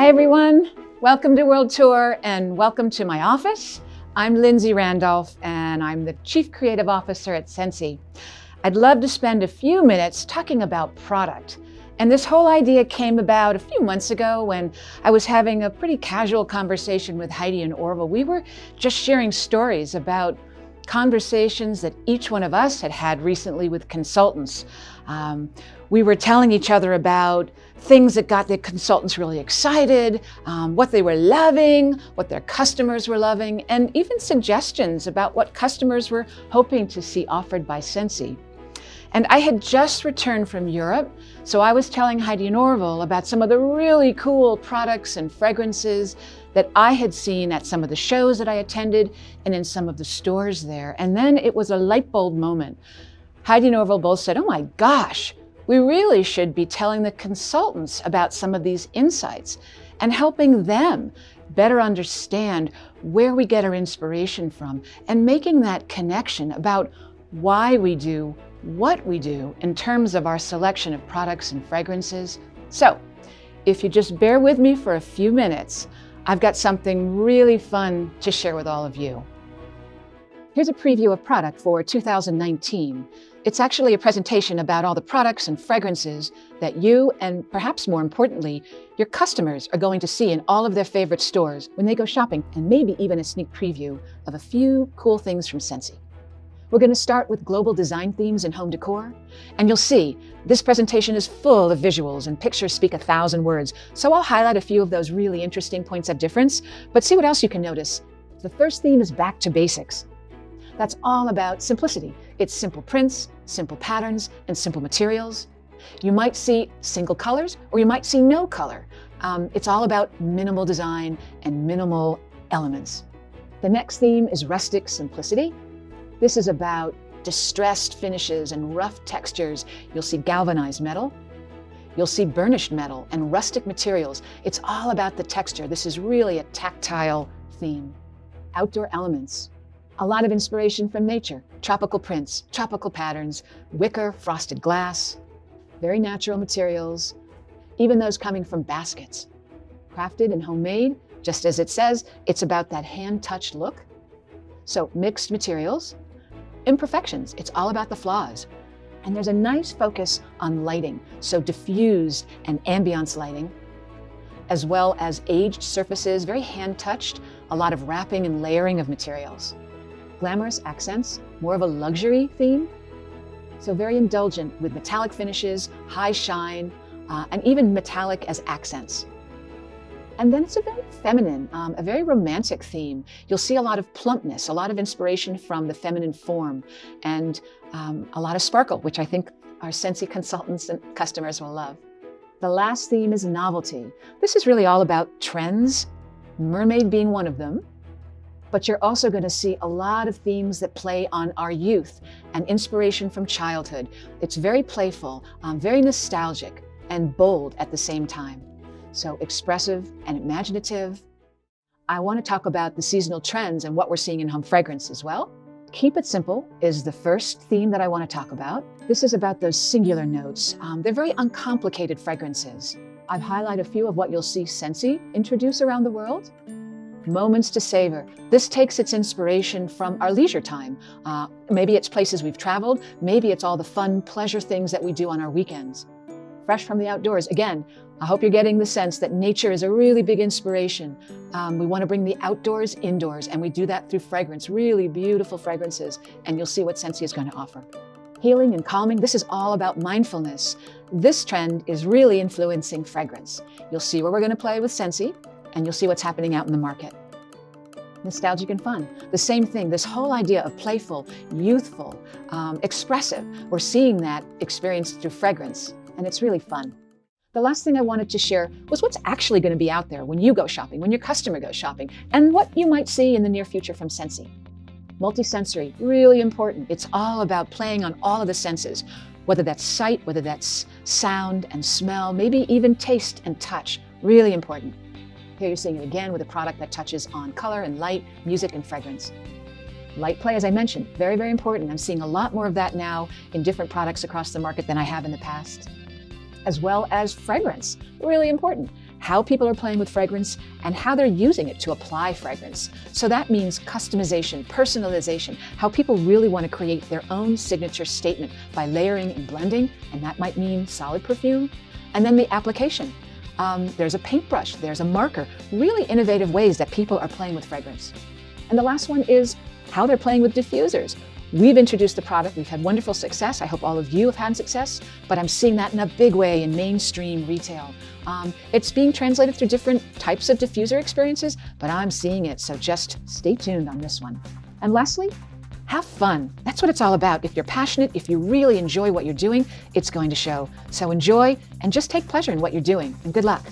Hi everyone, welcome to World Tour and welcome to my office. I'm Lindsay Randolf and I'm the Chief Creative Officer at Scentsy. I'd love to spend a few minutes talking about product. And this whole idea came about a few months ago when I was having a pretty casual conversation with Heidi and Orville. We were just sharing stories about conversations that each one of us had had recently with consultants. We were telling each other about things that got the consultants really excited, what they were loving, what their customers were loving, and even suggestions about what customers were hoping to see offered by Scentsy. And I had just returned from Europe, so I was telling Heidi and Orville about some of the really cool products and fragrances that I had seen at some of the shows that I attended and in some of the stores there. And then it was a light bulb moment. Heidi and Orville both said, "Oh my gosh, we really should be telling the consultants about some of these insights and helping them better understand where we get our inspiration from and making that connection about why we do what we do in terms of our selection of products and fragrances." So if you just bear with me for a few minutes, I've got something really fun to share with all of you. Here's a preview of product for 2019. It's actually a presentation about all the products and fragrances that you, and perhaps more importantly, your customers are going to see in all of their favorite stores when they go shopping, and maybe even a sneak preview of a few cool things from Scentsy. We're going to start with global design themes in home decor, and you'll see this presentation is full of visuals and pictures speak 1,000 words, so I'll highlight a few of those really interesting points of difference, but see what else you can notice. The first theme is back to basics. That's all about simplicity. It's simple prints, simple patterns, and simple materials. You might see single colors, or you might see no color. It's all about minimal design and minimal elements. The next theme is rustic simplicity. This is about distressed finishes and rough textures. You'll see galvanized metal. You'll see burnished metal and rustic materials. It's all about the texture. This is really a tactile theme. Outdoor elements. A lot of inspiration from nature. Tropical prints, tropical patterns, wicker, frosted glass, very natural materials, even those coming from baskets. Crafted and homemade, just as it says, it's about that hand-touched look. So mixed materials. Imperfections, it's all about the flaws. And there's a nice focus on lighting, so diffused and ambiance lighting, as well as aged surfaces, very hand-touched, a lot of wrapping and layering of materials. Glamorous accents, more of a luxury theme, so very indulgent with metallic finishes, high shine, and even metallic as accents. And then it's a very feminine, a very romantic theme. You'll see a lot of plumpness, a lot of inspiration from the feminine form, and a lot of sparkle, which I think our Scentsy consultants and customers will love. The last theme is novelty. This is really all about trends, mermaid being one of them, but you're also going to see a lot of themes that play on our youth and inspiration from childhood. It's very playful, very nostalgic, and bold at the same time. So expressive and imaginative. I want to talk about the seasonal trends and what we're seeing in home fragrance as well. Keep it simple is the first theme that I want to talk about. This is about those singular notes. They're very uncomplicated fragrances. I've highlighted a few of what you'll see Scentsy introduce around the world. Moments to savor. This takes its inspiration from our leisure time. Maybe it's places we've traveled. Maybe it's all the fun pleasure things that we do on our weekends. Fresh from the outdoors. Again, I hope you're getting the sense that nature is a really big inspiration. We want to bring the outdoors indoors, and we do that through fragrance, really beautiful fragrances, and you'll see what Scentsy is going to offer. Healing and calming, this is all about mindfulness. This trend is really influencing fragrance. You'll see where we're going to play with Scentsy, and you'll see what's happening out in the market. Nostalgic and fun, the same thing, this whole idea of playful, youthful, expressive. We're seeing that experienced through fragrance, and it's really fun. The last thing I wanted to share was what's actually going to be out there when you go shopping, when your customer goes shopping, and what you might see in the near future from Scentsy. Multisensory, really important. It's all about playing on all of the senses, whether that's sight, whether that's sound and smell, maybe even taste and touch, really important. Here you're seeing it again with a product that touches on color and light, music and fragrance. Light play, as I mentioned, very, very important. I'm seeing a lot more of that now in different products across the market than I have in the past. As well as fragrance, really important. how people are playing with fragrance, and how they're using it to apply fragrance. So that means customization, personalization, how people really want to create their own signature statement by layering and blending, and that might mean solid perfume. And then the application. There's a paintbrush, there's a marker, really innovative ways that people are playing with fragrance. And the last one is how they're playing with diffusers. We've introduced the product, we've had wonderful success. I hope all of you have had success, but I'm seeing that in a big way in mainstream retail. It's being translated through different types of diffuser experiences, but I'm seeing it, so just stay tuned on this one. And lastly, have fun. That's what it's all about. If you're passionate, if you really enjoy what you're doing, it's going to show. So enjoy and just take pleasure in what you're doing, and good luck.